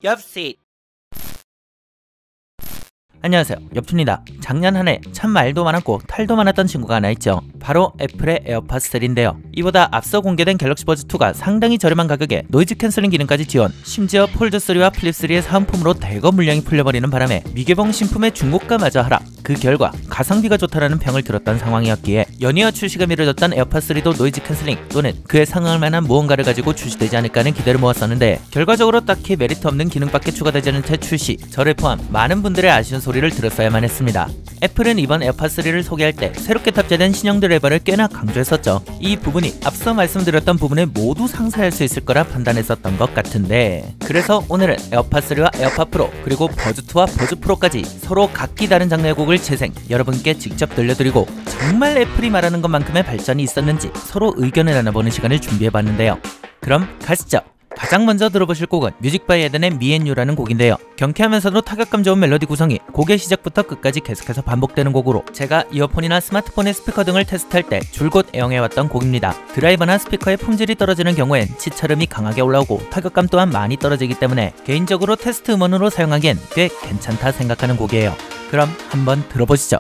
엽시. 안녕하세요, 엽투입니다. 작년 한 해 참 말도 많았고 탈도 많았던 친구가 하나 있죠. 바로 애플의 에어팟 3인데요. 이보다 앞서 공개된 갤럭시 버즈 2가 상당히 저렴한 가격에 노이즈 캔슬링 기능까지 지원, 심지어 폴드 3와 플립 3의 사은품으로 대거 물량이 풀려버리는 바람에 미개봉 신품의 중고가마저 하락. 그 결과 가성비가 좋다라는 평을 들었던 상황이었기에 연이어 출시가 미뤄졌던 에어팟 3도 노이즈 캔슬링 또는 그에 상응할 만한 무언가를 가지고 출시되지 않을까 하는 기대를 모았었는데, 결과적으로 딱히 메리트 없는 기능밖에 추가되지 않은 채 출시, 저를 포함 많은 분들의 아쉬운 소리를 들었어야만 했습니다. 애플은 이번 에어팟 3를 소개할 때 새롭게 탑재된 신형 드라이버를 꽤나 강조했었죠. 이 부분이 앞서 말씀드렸던 부분에 모두 상쇄할 수 있을 거라 판단했었던 것 같은데, 그래서 오늘은 에어팟 3와 에어팟 프로 그리고 버즈 2와 버즈 프로까지 서로 각기 다른 장르의 곡을 재생, 여러분께 직접 들려드리고 정말 애플이 말하는 것만큼의 발전이 있었는지 서로 의견을 나눠보는 시간을 준비해봤는데요. 그럼 가시죠. 가장 먼저 들어보실 곡은 뮤직 바이 에덴의 Me and You라는 곡인데요. 경쾌하면서도 타격감 좋은 멜로디 구성이 곡의 시작부터 끝까지 계속해서 반복되는 곡으로 제가 이어폰이나 스마트폰의 스피커 등을 테스트할 때 줄곧 애용해왔던 곡입니다. 드라이버나 스피커의 품질이 떨어지는 경우엔 치처름이 강하게 올라오고 타격감 또한 많이 떨어지기 때문에 개인적으로 테스트 음원으로 사용하기엔 꽤 괜찮다 생각하는 곡이에요. 그럼 한번 들어보시죠.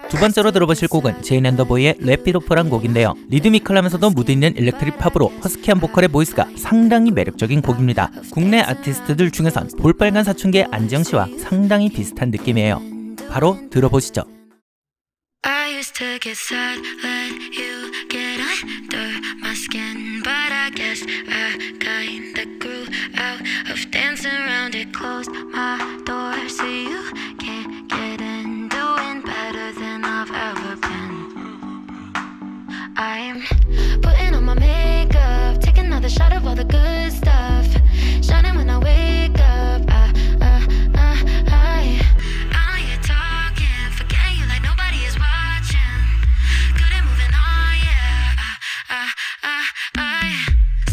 두 번째로 들어보실 곡은 제인 앤 더 보이의 랩비도프란 곡인데요. 리드미컬하면서도 무드있는 일렉트릭 팝으로 허스키한 보컬의 보이스가 상당히 매력적인 곡입니다. 국내 아티스트들 중에선 볼빨간 사춘기의 안지영씨와 상당히 비슷한 느낌이에요. 바로 들어보시죠. I used to get sad when you get under my skin, but I guess I got surrounded, closed my door so you can't get in. Doing better than I've ever been. I'm putting on my makeup, taking another shot of all the good stuff, shining when I wake up. I hear talking, forgetting you like nobody is watching. Good at moving on, yeah.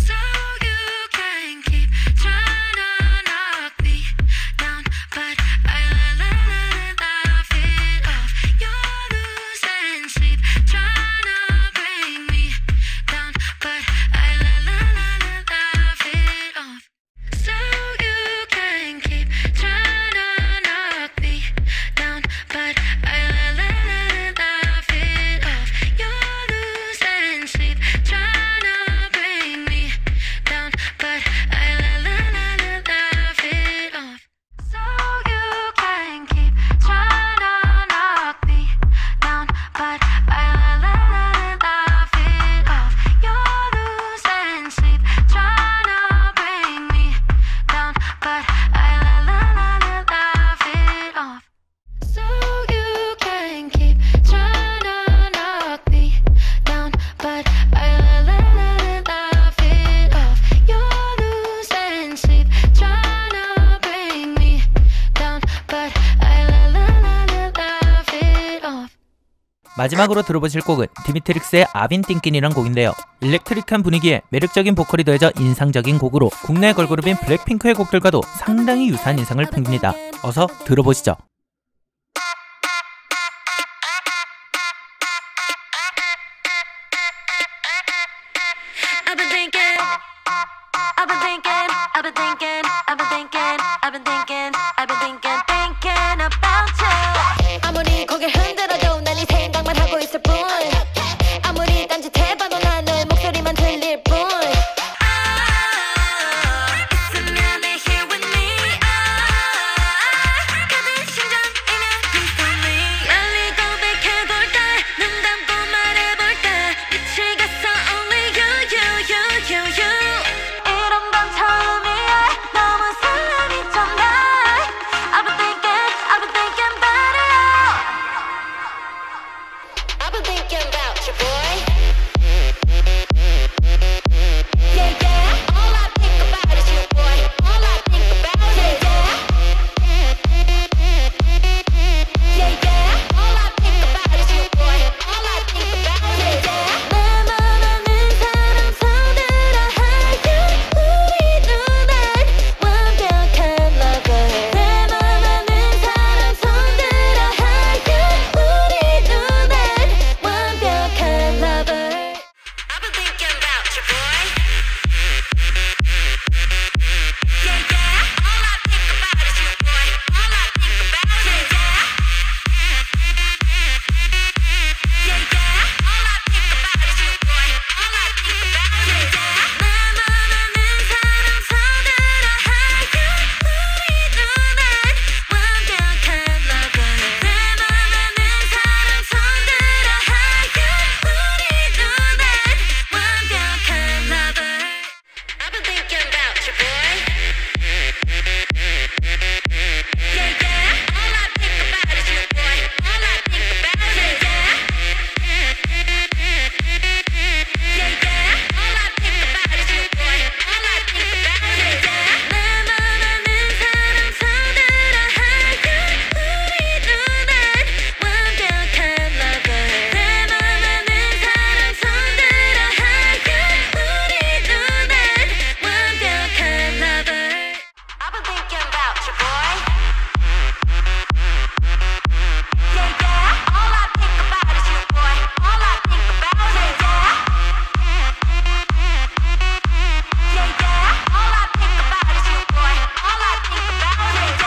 So you can keep trying to knock me down, but I laugh it off. You're losing sleep, trying to bring me down, but I laugh it off. So you can keep trying to knock me down, but I laugh it off. You're losing sleep, trying to bring me down, but I laugh it off. So you can keep trying to knock me down, but I laugh it off. You're losing sleep, trying to bring me down, but I laugh it off. So you can keep trying to knock me down, but I laugh it off. You're losing sleep, trying to bring me down, but I laugh it off. 마지막으로 들어보실 곡은 디미트릭스의 아빈 띵낀이란 곡인데요. 일렉트릭한 분위기에 매력적인 보컬이 더해져 인상적인 곡으로 국내 걸그룹인 블랙핑크의 곡들과도 상당히 유사한 인상을 풍깁니다. 어서 들어보시죠. I've been thinking, I've been thinking, I've been thinking, I've been thinking, I've been thinking, I've been thinking about you. 아무리 고개를 흔들어도 난 네 생각만 하고 있을 뿐. 아무리 딴짓해봐도 난 너의 목소리만 들릴 뿐. 있으면 내 here with me. 가진 심장이네 please tell me. 빨리 고백해볼까? 눈 감고 말해볼까? 미치겠어 only you. 이런 건 처음이야. 너무 설레미쳤나. I've been thinking about it. I've been thinking about you, boy. Yeah, yeah. All I think about is you, boy. All I think about is yeah, yeah. All I think about is you, boy. All I think about is 나만 아는 사람 손들어 하여 우리 눈엔 완벽한 lover. 나만 아는 사람 손들어 하여 우리 눈엔 완벽한 lover. I've been thinking about you, boy. Yeah, yeah. All I think about is you, boy. All I think about is yeah, yeah. All I think about is you, boy. All I think about is 나만 아는 사람 손들어 하여 우리 눈엔 완벽한 lover. 나만 아는 사람 손들어 하여 우리 눈엔 완벽한 lover. I've been thinking about you, boy. Yeah, yeah. All I think about is you, boy. All I think about is yeah, yeah. All I think about is you, boy. All I think about is 나만 아는 사람 손들어 하여 우리 눈엔 완벽한 lover. 나만 아는 사람 손들어 하여 우리 눈엔 완벽한 lover. I've been thinking about you, boy. Yeah, yeah. All I think about is you, boy. All I think about is yeah, yeah. All I think about is you, boy. All I think about is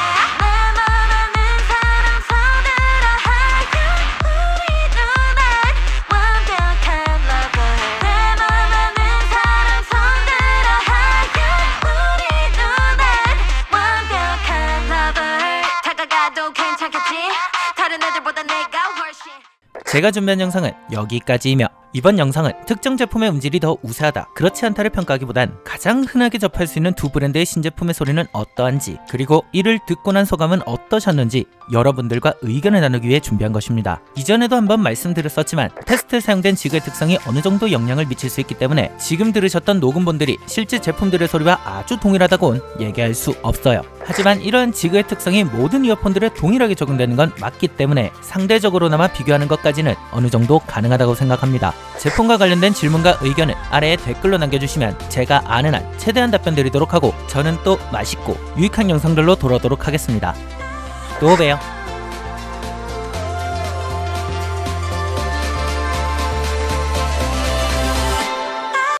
나만 아는 사람 손들어 하여 우리 눈엔 완벽한 lover. 나만 아는 사람 손들어 하여 우리 눈엔 완벽한 lover. 다가가도 괜찮겠지? 다른 애들보다 내가 훨씬. 제가 준비한 영상은 여기까지이며 이번 영상은 특정 제품의 음질이 더 우세하다, 그렇지 않다를 평가하기보단 가장 흔하게 접할 수 있는 두 브랜드의 신제품의 소리는 어떠한지, 그리고 이를 듣고 난 소감은 어떠셨는지 여러분들과 의견을 나누기 위해 준비한 것입니다. 이전에도 한번 말씀드렸었지만 테스트에 사용된 지그의 특성이 어느 정도 영향을 미칠 수 있기 때문에 지금 들으셨던 녹음본들이 실제 제품들의 소리와 아주 동일하다고는 얘기할 수 없어요. 하지만 이러한 지그의 특성이 모든 이어폰들에 동일하게 적용되는 건 맞기 때문에 상대적으로나마 비교하는 것까지는 어느 정도 가능하다고 생각합니다. 제품과 관련된 질문과 의견은 아래에 댓글로 남겨주시면 제가 아는 한 최대한 답변 드리도록 하고, 저는 또 맛있고 유익한 영상들로 돌아오도록 하겠습니다. 또 봬요.